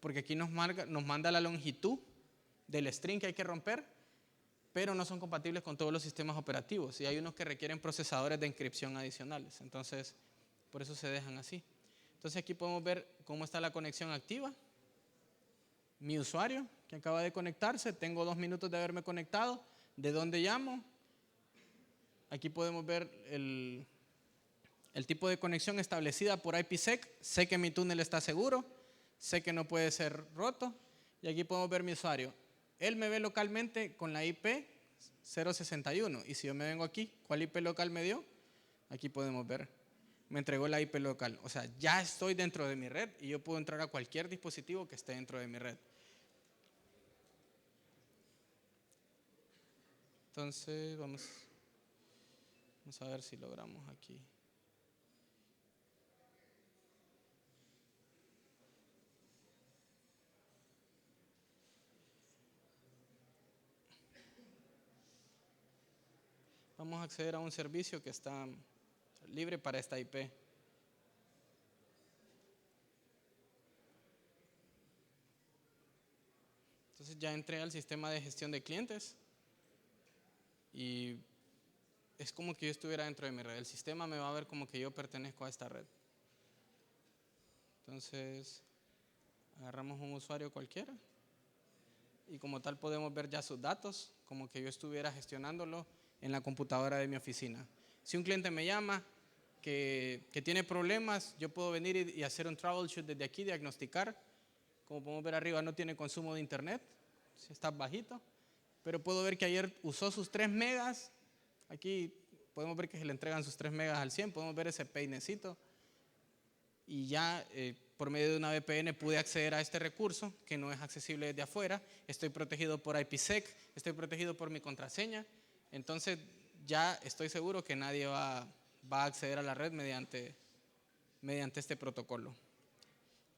porque aquí nos manda la longitud del string que hay que romper, pero no son compatibles con todos los sistemas operativos y hay unos que requieren procesadores de encripción adicionales. Entonces, por eso se dejan así. Entonces aquí podemos ver cómo está la conexión activa. Mi usuario que acaba de conectarse, tengo 2 minutos de haberme conectado. ¿De dónde llamo? Aquí podemos ver el tipo de conexión establecida por IPsec. Sé que mi túnel está seguro, sé que no puede ser roto y aquí podemos ver mi usuario. Él me ve localmente con la IP 061 y si yo me vengo aquí, ¿cuál IP local me dio? Aquí podemos ver, me entregó la IP local. O sea, ya estoy dentro de mi red y yo puedo entrar a cualquier dispositivo que esté dentro de mi red. Entonces, vamos a ver si logramos aquí. Vamos a acceder a un servicio que está libre para esta IP. Entonces ya entré al sistema de gestión de clientes y es como que yo estuviera dentro de mi red. El sistema me va a ver como que yo pertenezco a esta red. Entonces agarramos un usuario cualquiera y como tal podemos ver ya sus datos, como que yo estuviera gestionándolo en la computadora de mi oficina. Si un cliente me llama que tiene problemas, yo puedo venir y hacer un troubleshoot desde aquí, diagnosticar. Como podemos ver arriba no tiene consumo de internet, está bajito, pero puedo ver que ayer usó sus 3 megas. Aquí podemos ver que se le entregan sus 3 megas al 100, podemos ver ese peinecito y ya por medio de una VPN pude acceder a este recurso que no es accesible desde afuera. Estoy protegido por IPsec, estoy protegido por mi contraseña, entonces ya estoy seguro que nadie va a acceder a la red mediante este protocolo.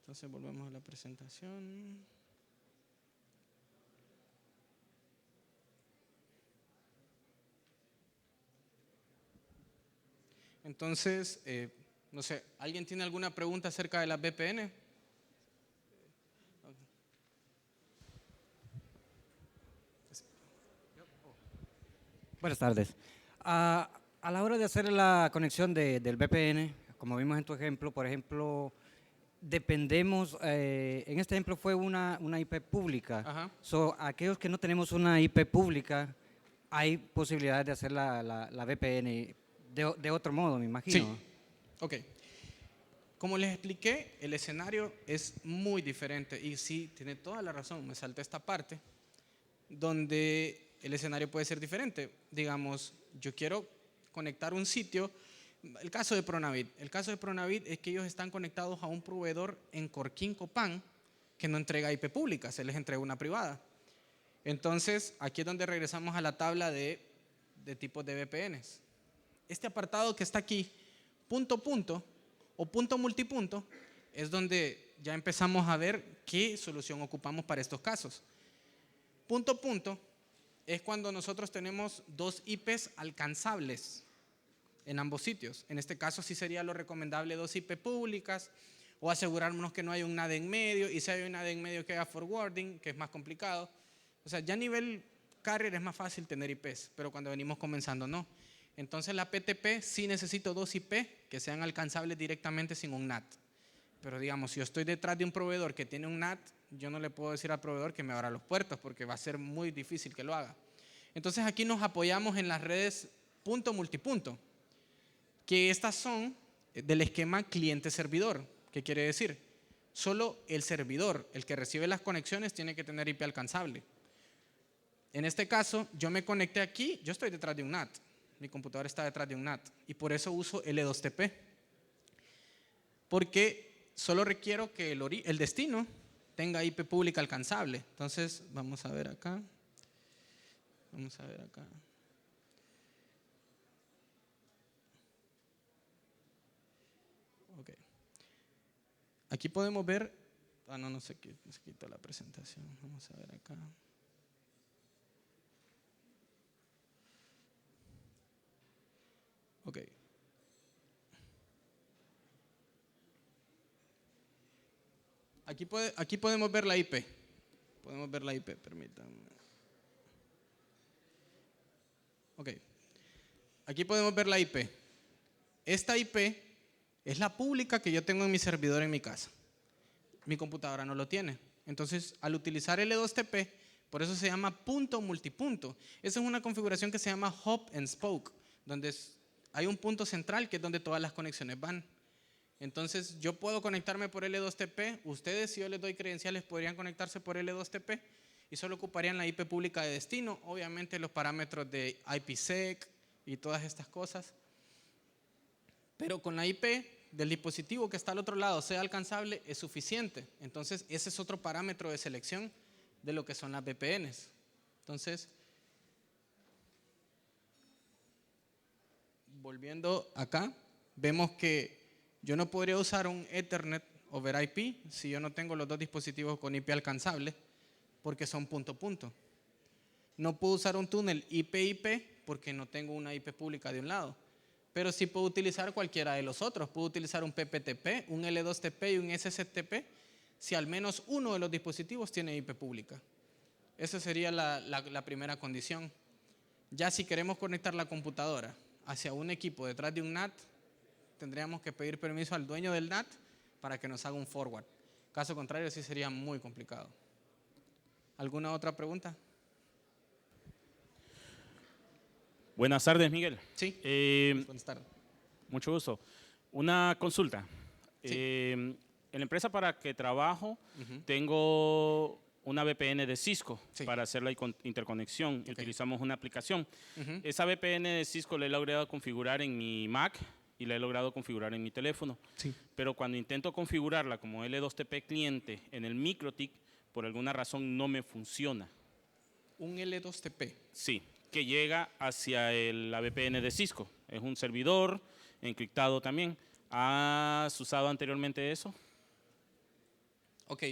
Entonces volvemos a la presentación. Entonces, no sé, ¿alguien tiene alguna pregunta acerca de las VPN? Buenas tardes. A la hora de hacer la conexión del VPN, como vimos en tu ejemplo, por ejemplo, dependemos, en este ejemplo fue una IP pública. Ajá. Aquellos que no tenemos una IP pública, hay posibilidades de hacer la VPN de otro modo, me imagino. Sí. Ok. Como les expliqué, el escenario es muy diferente y sí, tiene toda la razón, me salté esta parte, donde el escenario puede ser diferente. Digamos, yo quiero conectar un sitio, el caso de Pronavit. El caso de Pronavit es que ellos están conectados a un proveedor en Córquín, Copán, que no entrega IP pública, se les entrega una privada. Entonces, aquí es donde regresamos a la tabla de tipos de VPNs. Este apartado que está aquí, punto, punto, o punto multipunto, es donde ya empezamos a ver qué solución ocupamos para estos casos. Punto, punto, es cuando nosotros tenemos dos IPs alcanzables en ambos sitios. En este caso sí sería lo recomendable dos IP públicas o asegurarnos que no hay un NAT en medio, y si hay un NAT en medio que haga forwarding, que es más complicado. O sea, ya a nivel carrier es más fácil tener IPs, pero cuando venimos comenzando no. Entonces la PTP sí necesito dos IP que sean alcanzables directamente sin un NAT. Pero digamos, si yo estoy detrás de un proveedor que tiene un NAT, yo no le puedo decir al proveedor que me abra los puertos porque va a ser muy difícil que lo haga. Entonces aquí nos apoyamos en las redes punto multipunto, que estas son del esquema cliente-servidor. ¿Qué quiere decir? Solo el servidor, el que recibe las conexiones, tiene que tener IP alcanzable. En este caso, yo me conecté aquí, yo estoy detrás de un NAT. Mi computadora está detrás de un NAT y por eso uso L2TP. Porque solo requiero que el destino tenga IP pública alcanzable. Entonces, vamos a ver acá. Vamos a ver acá. Ok. Aquí podemos ver. No se quitó la presentación. Vamos a ver acá. Ok. Aquí podemos ver la IP. Podemos ver la IP, permítanme. Ok. Aquí podemos ver la IP. Esta IP es la pública que yo tengo en mi servidor en mi casa. Mi computadora no lo tiene. Entonces, al utilizar L2TP, por eso se llama punto multipunto. Esa es una configuración que se llama hub and spoke, donde hay un punto central que es donde todas las conexiones van. Entonces, yo puedo conectarme por L2TP. Ustedes, si yo les doy credenciales, podrían conectarse por L2TP y solo ocuparían la IP pública de destino. Obviamente, los parámetros de IPsec y todas estas cosas. Pero con la IP del dispositivo que está al otro lado sea alcanzable es suficiente. Entonces, ese es otro parámetro de selección de lo que son las VPNs. Entonces, volviendo acá, vemos que yo no podría usar un Ethernet over IP si yo no tengo los dos dispositivos con IP alcanzable, porque son punto punto. No puedo usar un túnel IP-IP porque no tengo una IP pública de un lado. Pero sí puedo utilizar cualquiera de los otros. Puedo utilizar un PPTP, un L2TP y un SSTP si al menos uno de los dispositivos tiene IP pública. Esa sería la primera condición. Ya si queremos conectar la computadora hacia un equipo detrás de un NAT, tendríamos que pedir permiso al dueño del NAT para que nos haga un forward. Caso contrario, sí sería muy complicado. ¿Alguna otra pregunta? Buenas tardes, Miguel. Sí. Buenas tardes. Mucho gusto. Una consulta. Sí. En la empresa para que trabajo, Uh-huh. tengo una VPN de Cisco Sí. para hacer la interconexión. Okay. Utilizamos una aplicación. Uh-huh. Esa VPN de Cisco la he logrado configurar en mi Mac y la he logrado configurar en mi teléfono. Sí. Pero cuando intento configurarla como L2TP cliente en el MikroTik, por alguna razón no me funciona. Un L2TP. Sí, que llega hacia la VPN de Cisco. Es un servidor encriptado también. ¿Has usado anteriormente eso? Ok,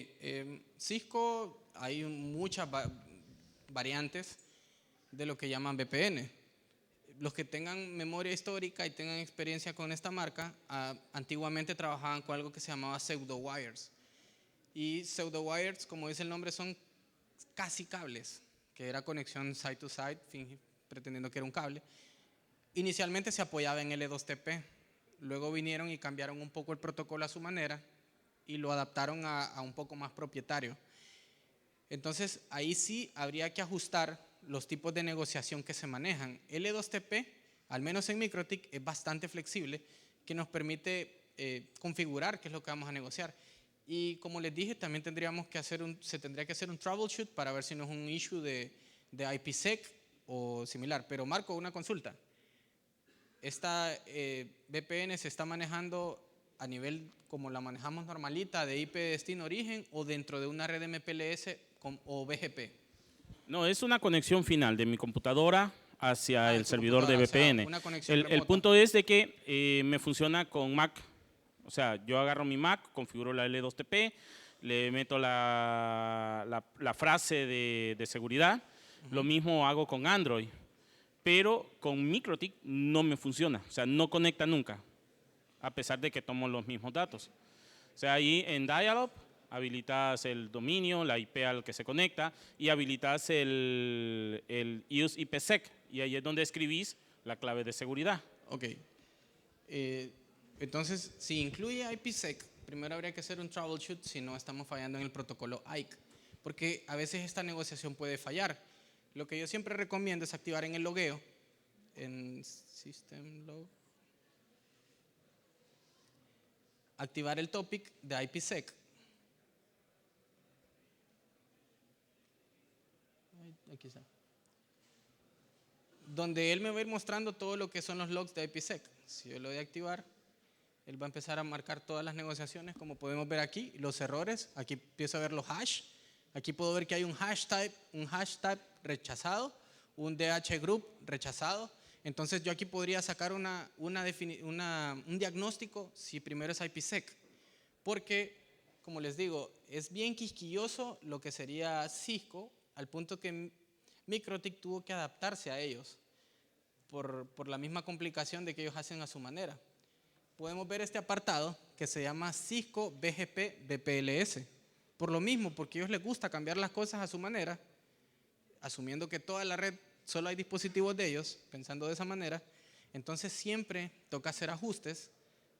Cisco hay muchas variantes de lo que llaman VPN. Los que tengan memoria histórica y tengan experiencia con esta marca, antiguamente trabajaban con algo que se llamaba pseudo-wires. Y pseudo-wires, como dice el nombre, son casi cables, que era conexión side-to-side, pretendiendo que era un cable. Inicialmente se apoyaba en L2TP, luego vinieron y cambiaron un poco el protocolo a su manera y lo adaptaron a un poco más propietario. Entonces, ahí sí habría que ajustar los tipos de negociación que se manejan. L2TP, al menos en MikroTik, es bastante flexible, que nos permite configurar qué es lo que vamos a negociar. Y como les dije, también se tendría que hacer un troubleshoot para ver si no es un issue de IPsec o similar. Pero Marco, una consulta. ¿Esta VPN se está manejando a nivel como la manejamos normalita, de IP de destino origen, o dentro de una red MPLS o BGP? No, es una conexión final de mi computadora hacia el tu servidor de computadora, o sea, VPN. una conexión El remota. punto es de que me funciona con Mac. O sea, yo agarro mi Mac, configuro la L2TP, le meto la frase de seguridad. Lo mismo hago con Android. Pero con MikroTik no me funciona. O sea, no conecta nunca, a pesar de que tomo los mismos datos. O sea, ahí en Dialog habilitas el dominio, la IP al que se conecta, y habilitas el use IPsec, y ahí es donde escribís la clave de seguridad. Ok. Entonces, si incluye IPsec, primero habría que hacer un troubleshoot si no estamos fallando en el protocolo IKE, porque a veces esta negociación puede fallar. Lo que yo siempre recomiendo es activar en el logueo, en System Log, activar el topic de IPsec. Aquí está. Donde él me va a ir mostrando todo lo que son los logs de IPsec. Si yo lo doy a activar, él va a empezar a marcar todas las negociaciones, como podemos ver aquí, los errores. Aquí empiezo a ver los hash. Aquí puedo ver que hay un hash type rechazado, un DH group rechazado. Entonces yo aquí podría sacar un diagnóstico si primero es IPsec. Porque, como les digo, es bien quisquilloso lo que sería Cisco, al punto que MikroTik tuvo que adaptarse a ellos por la misma complicación de que ellos hacen a su manera. Podemos ver este apartado que se llama Cisco BGP VPLS. Por lo mismo, porque a ellos les gusta cambiar las cosas a su manera, asumiendo que toda la red solo hay dispositivos de ellos, pensando de esa manera, entonces siempre toca hacer ajustes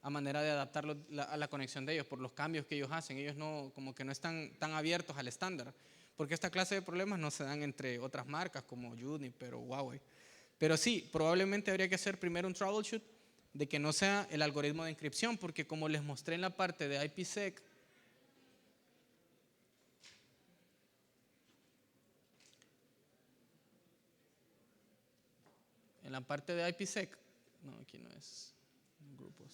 a manera de adaptarlo a la conexión de ellos por los cambios que ellos hacen. Ellos no, como que no están tan abiertos al estándar, porque esta clase de problemas no se dan entre otras marcas como Juniper o Huawei. Pero sí, probablemente habría que hacer primero un troubleshoot de que no sea el algoritmo de encripción, porque como les mostré en la parte de IPsec, en la parte de IPsec, no, aquí no es grupos.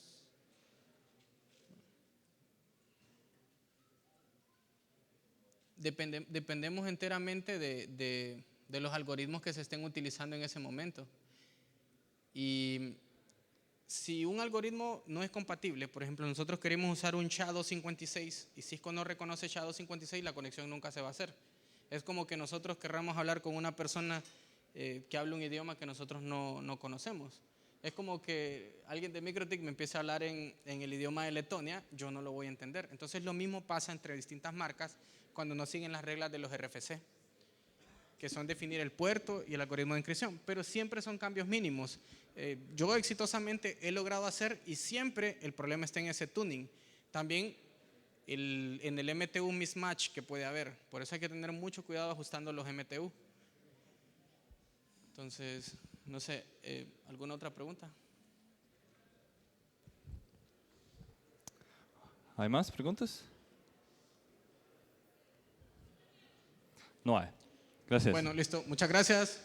Dependemos enteramente de los algoritmos que se estén utilizando en ese momento. Y si un algoritmo no es compatible, por ejemplo, nosotros queremos usar un SHA-256 y Cisco no reconoce SHA-256, la conexión nunca se va a hacer. Es como que nosotros querramos hablar con una persona que habla un idioma que nosotros no conocemos. Es como que alguien de MikroTik me empiece a hablar en el idioma de Letonia, yo no lo voy a entender. Entonces lo mismo pasa entre distintas marcas cuando no siguen las reglas de los RFC, que son definir el puerto y el algoritmo de encripción, pero siempre son cambios mínimos. Yo exitosamente he logrado hacer, y siempre el problema está en ese tuning. También en el MTU mismatch que puede haber, por eso hay que tener mucho cuidado ajustando los MTU. Entonces, no sé, ¿alguna otra pregunta? ¿Hay más preguntas? No hay. Gracias. Bueno, listo. Muchas gracias.